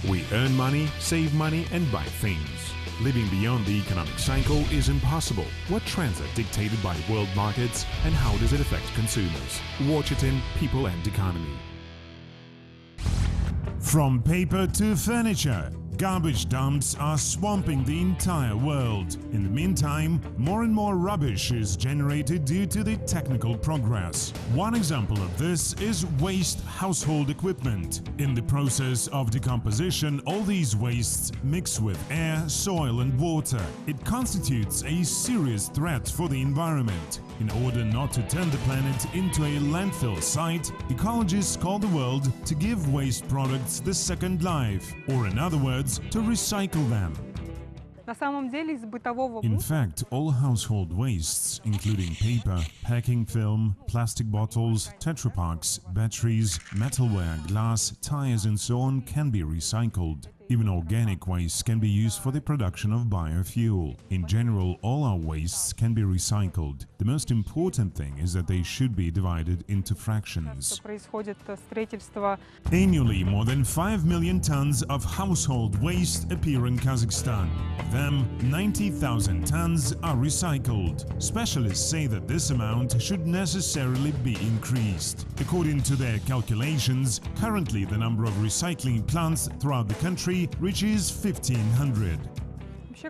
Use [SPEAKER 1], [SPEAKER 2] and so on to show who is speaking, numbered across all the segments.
[SPEAKER 1] We earn money, save money and buy things. Living beyond the economic cycle is impossible. What trends are dictated by world markets and how does it affect consumers? Watch it in People and Economy.
[SPEAKER 2] From paper to furniture, garbage dumps are swamping the entire world. In the meantime, more and more rubbish is generated due to the technical progress. One example of this is waste household equipment. In the process of decomposition, all these wastes mix with air, soil and water. It constitutes a serious threat for the environment. In order not to turn the planet into a landfill site, ecologists call the world to give waste products the second life, or in other words, to recycle them. In fact, all household wastes, including paper, packing film, plastic bottles, Tetra Paks, batteries, metalware, glass, tires and so on can be recycled. Even organic waste can be used for the production of biofuel. In general, all our wastes can be recycled. The most important thing is that they should be divided into fractions. Annually, more than 5 million tons of household waste appear in Kazakhstan. Of them, 90,000 tons are recycled. Specialists say that this amount should necessarily be increased. According to their calculations, currently the number of recycling plants throughout the country reaches 1,500.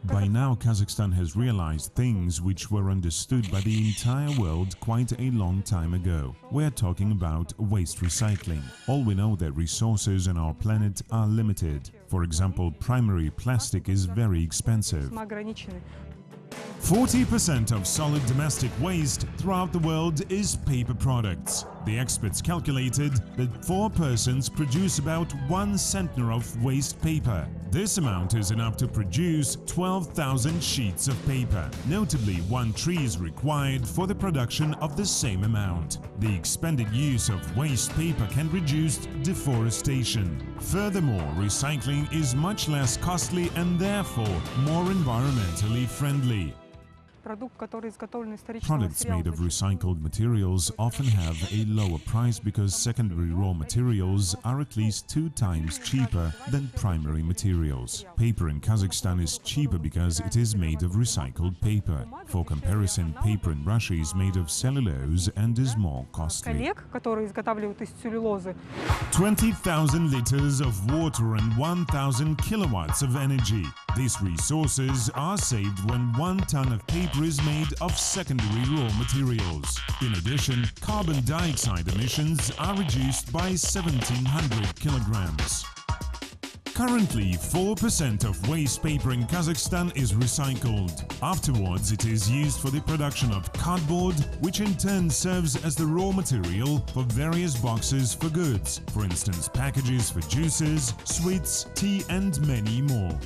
[SPEAKER 2] By now, Kazakhstan has realized things which were understood by the entire world quite a long time ago. We're talking about waste recycling. All we know that resources on our planet are limited. For example, primary plastic is very expensive. 40% of solid domestic waste throughout the world is paper products. The experts calculated that 4 persons produce about 1 centner of waste paper. This amount is enough to produce 12,000 sheets of paper. Notably, 1 tree is required for the production of the same amount. The expanded use of waste paper can reduce deforestation. Furthermore, recycling is much less costly and therefore more environmentally friendly. Products made of recycled materials often have a lower price because secondary raw materials are at least 2 times cheaper than primary materials. Paper in Kazakhstan is cheaper because it is made of recycled paper. For comparison, paper in Russia is made of cellulose and is more costly. 20,000 liters of water and 1,000 kilowatts of energy. These resources are saved when 1 ton of paper is made of secondary raw materials. In addition, carbon dioxide emissions are reduced by 1,700 kilograms. Currently, 4% of waste paper in Kazakhstan is recycled. Afterwards, it is used for the production of cardboard, which in turn serves as the raw material for various boxes for goods, for instance, packages for juices, sweets, tea and many more.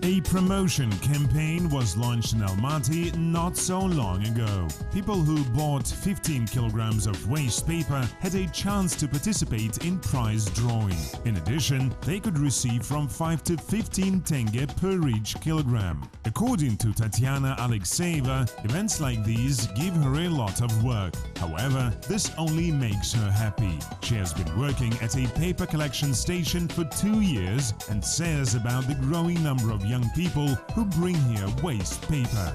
[SPEAKER 2] A promotion campaign was launched in Almaty not so long ago. People who bought 15 kilograms of waste paper had a chance to participate in prize drawing. In addition, they could receive from 5 to 15 tenge per each kilogram. According to Tatiana Alexeyeva, events like these give her a lot of work. However, this only makes her happy. She has been working at a paper collection station for 2 years and says about the growing number of young people who bring here waste paper.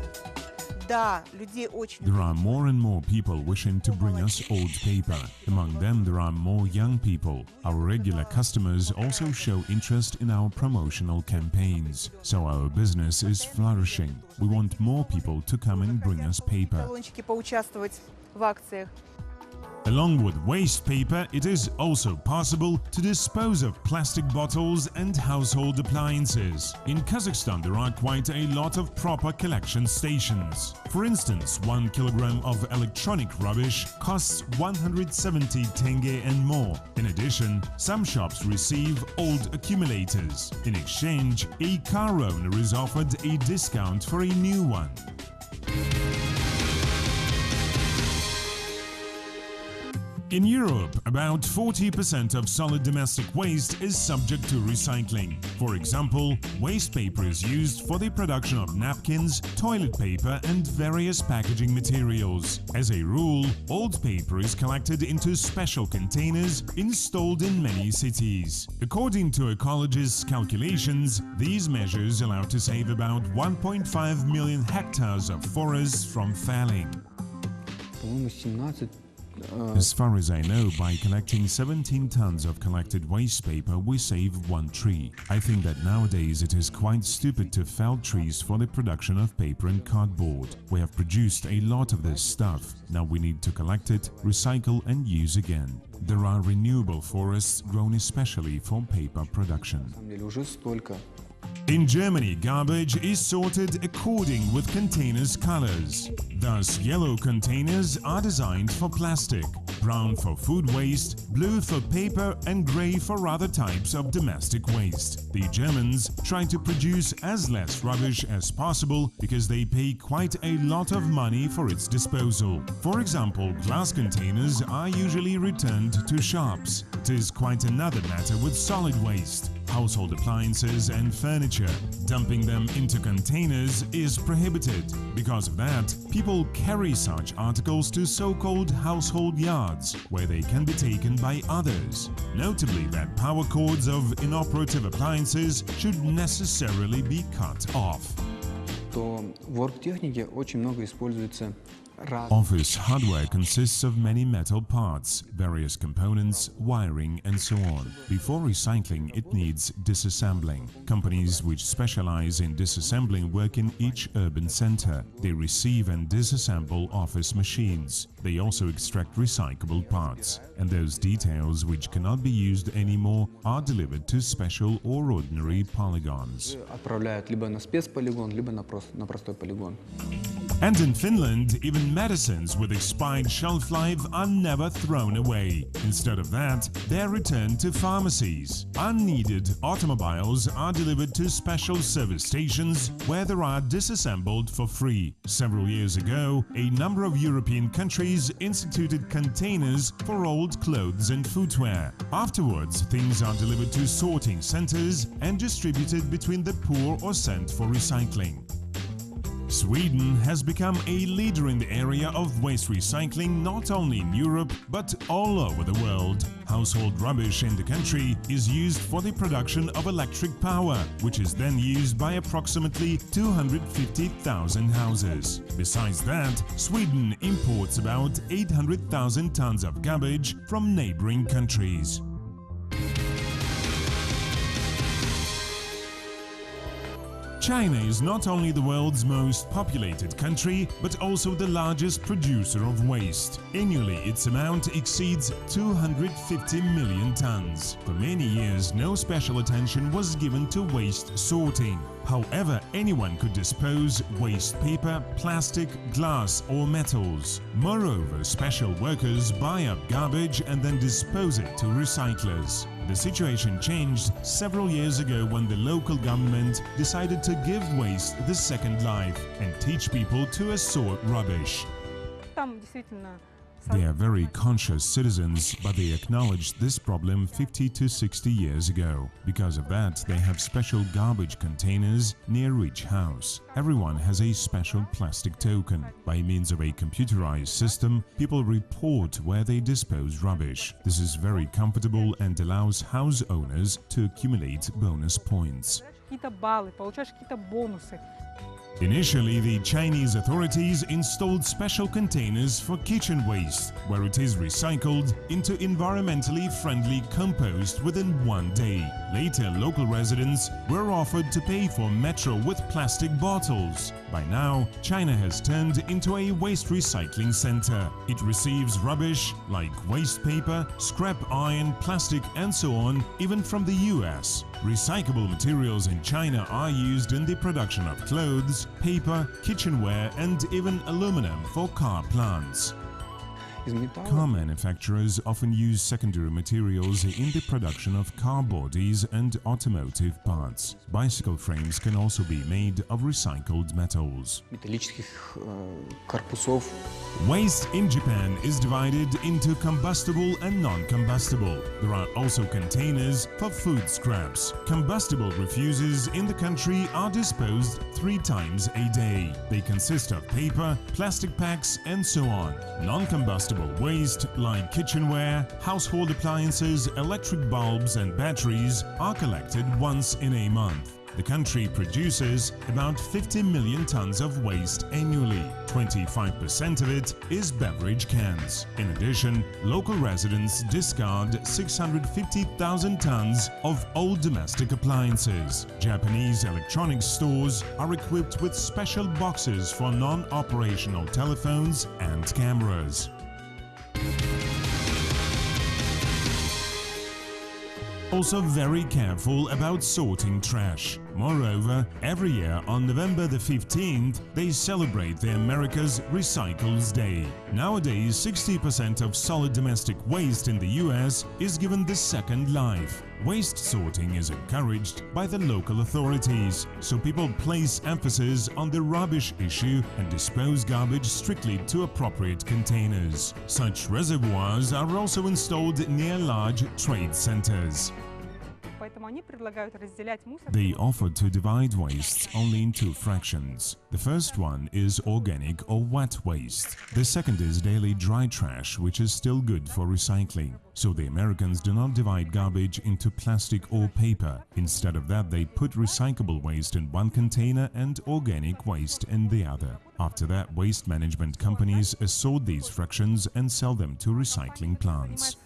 [SPEAKER 2] There are more and more people wishing to bring us old paper. Among them, there are more young people. Our regular customers also show interest in our promotional campaigns. So our business is flourishing. We want more people to come and bring us paper. Along with waste paper, it is also possible to dispose of plastic bottles and household appliances. In Kazakhstan, there are quite a lot of proper collection stations. For instance, 1 kilogram of electronic rubbish costs 170 tenge and more. In addition, some shops receive old accumulators. In exchange, a car owner is offered a discount for a new one. In Europe, about 40% of solid domestic waste is subject to recycling. For example, waste paper is used for the production of napkins, toilet paper and various packaging materials. As a rule, old paper is collected into special containers installed in many cities. According to ecologists' calculations, these measures allow to save about 1.5 million hectares of forests from felling. As far as I know, by collecting 17 tons of collected waste paper, we save one tree. I think that nowadays it is quite stupid to fell trees for the production of paper and cardboard. We have produced a lot of this stuff. Now we need to collect it, recycle and use again. There are renewable forests grown especially for paper production. In Germany, garbage is sorted according with containers' colors. Thus, yellow containers are designed for plastic, brown for food waste, blue for paper and grey for other types of domestic waste. The Germans try to produce as less rubbish as possible because they pay quite a lot of money for its disposal. For example, glass containers are usually returned to shops. It is quite another matter with solid waste, household appliances and furniture. Dumping them into containers is prohibited. Because of that, people carry such articles to so-called household yards, where they can be taken by others. Notably that power cords of inoperative appliances should necessarily be cut off. Office hardware consists of many metal parts, various components, wiring and so on. Before recycling, it needs disassembling. Companies which specialize in disassembling work in each urban center. They receive and disassemble office machines. They also extract recyclable parts. And those details which cannot be used anymore are delivered to special or ordinary polygons. And in Finland, even medicines with expired shelf life are never thrown away. Instead of that, they're returned to pharmacies. Unneeded automobiles are delivered to special service stations where they are disassembled for free. Several years ago, a number of European countries instituted containers for old clothes and footwear. Afterwards, things are delivered to sorting centers and distributed between the poor or sent for recycling. Sweden has become a leader in the area of waste recycling not only in Europe but all over the world. Household rubbish in the country is used for the production of electric power, which is then used by approximately 250,000 houses. Besides that, Sweden imports about 800,000 tons of garbage from neighboring countries. China is not only the world's most populated country, but also the largest producer of waste. Annually, its amount exceeds 250 million tons. For many years, no special attention was given to waste sorting. However, anyone could dispose waste paper, plastic, glass or metals. Moreover, special workers buy up garbage and then dispose it to recyclers. The situation changed several years ago when the local government decided to give waste the second life and teach people to sort rubbish. They are very conscious citizens, but they acknowledged this problem 50 to 60 years ago. Because of that, they have special garbage containers near each house. Everyone has a special plastic token. By means of a computerized system, people report where they dispose rubbish. This is very comfortable and allows house owners to accumulate bonus points. Initially, the Chinese authorities installed special containers for kitchen waste, where it is recycled into environmentally friendly compost within one day. Later, local residents were offered to pay for metro with plastic bottles. By now, China has turned into a waste recycling center. It receives rubbish like waste paper, scrap iron, plastic and so on, even from the US. Recyclable materials in China are used in the production of clothes, paper, kitchenware and even aluminum for car plants. Car manufacturers often use secondary materials in the production of car bodies and automotive parts. Bicycle frames can also be made of recycled metals. Waste in Japan is divided into combustible and non-combustible. There are also containers for food scraps. Combustible refuses in the country are disposed 3 times a day. They consist of paper, plastic packs and so on. Non-combustible waste like kitchenware, household appliances, electric bulbs and batteries are collected once in a month. The country produces about 50 million tons of waste annually. 25% of it is beverage cans. In addition, local residents discard 650,000 tons of old domestic appliances. Japanese electronics stores are equipped with special boxes for non-operational telephones and cameras. Also very careful about sorting trash. Moreover, every year on November the 15th, they celebrate the America's Recycles Day. Nowadays, 60% of solid domestic waste in the US is given the second life. Waste sorting is encouraged by the local authorities, so people place emphasis on the rubbish issue and dispose garbage strictly to appropriate containers. Such reservoirs are also installed near large trade centers. They offer to divide wastes only in 2 fractions. The first one is organic or wet waste. The second is daily dry trash, which is still good for recycling. So the Americans do not divide garbage into plastic or paper. Instead of that, they put recyclable waste in one container and organic waste in the other. After that, waste management companies assort these fractions and sell them to recycling plants.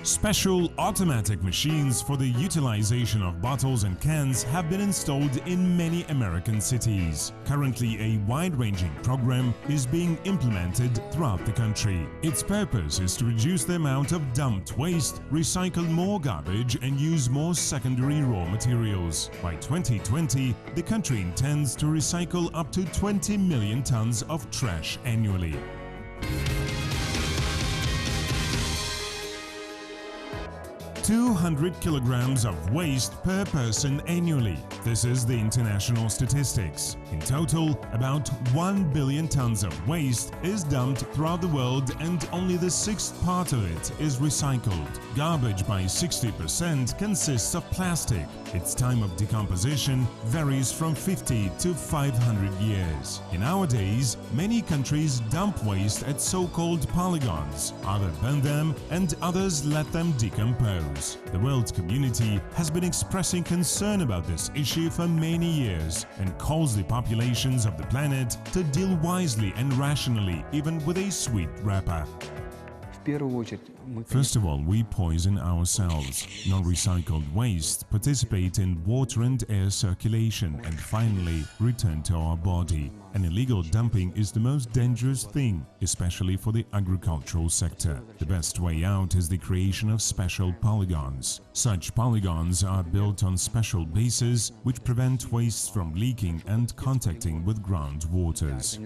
[SPEAKER 2] Special automatic machines for the utilization of bottles and cans have been installed in many American cities. Currently, a wide-ranging program is being implemented throughout the country. Its purpose is to reduce the amount of dumped waste, recycle more garbage and use more secondary raw materials. By 2020, the country intends to recycle up to 20 million tons of trash annually. 200 kilograms of waste per person annually. This is the international statistics. In total, about 1 billion tons of waste is dumped throughout the world and only the 1/6 part of it is recycled. Garbage by 60% consists of plastic. Its time of decomposition varies from 50 to 500 years. In our days, many countries dump waste at so-called polygons. Others burn them and others let them decompose. The world community has been expressing concern about this issue for many years and calls the populations of the planet to deal wisely and rationally, even with a sweet wrapper. First of all, we poison ourselves. Non-recycled waste participate in water and air circulation and finally return to our body. And illegal dumping is the most dangerous thing, especially for the agricultural sector. The best way out is the creation of special polygons. Such polygons are built on special bases which prevent waste from leaking and contacting with groundwaters.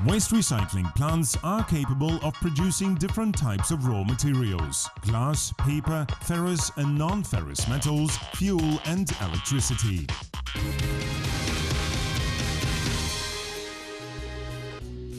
[SPEAKER 2] Waste recycling plants are capable of producing different types of raw materials: glass, paper, ferrous and non-ferrous metals, fuel and electricity.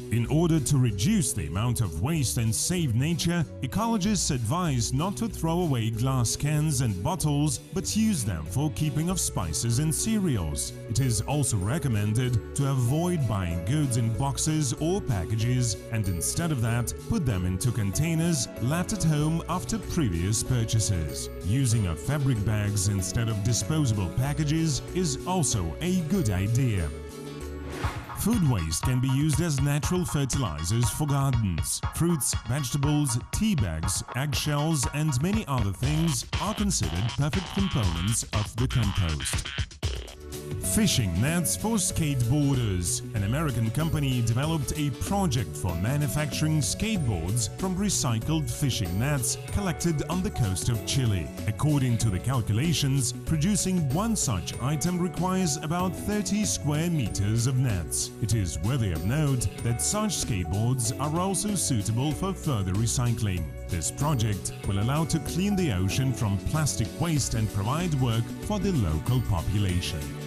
[SPEAKER 2] In order to reduce the amount of waste and save nature, ecologists advise not to throw away glass cans and bottles, but use them for keeping of spices and cereals. It is also recommended to avoid buying goods in boxes or packages and instead of that, put them into containers left at home after previous purchases. Using of fabric bags instead of disposable packages is also a good idea. Food waste can be used as natural fertilizers for gardens. Fruits, vegetables, tea bags, eggshells and many other things are considered perfect components of the compost. Fishing nets for skateboarders. An American company developed a project for manufacturing skateboards from recycled fishing nets collected on the coast of Chile. According to the calculations, producing one such item requires about 30 square meters of nets. It is worthy of note that such skateboards are also suitable for further recycling. This project will allow to clean the ocean from plastic waste and provide work for the local population.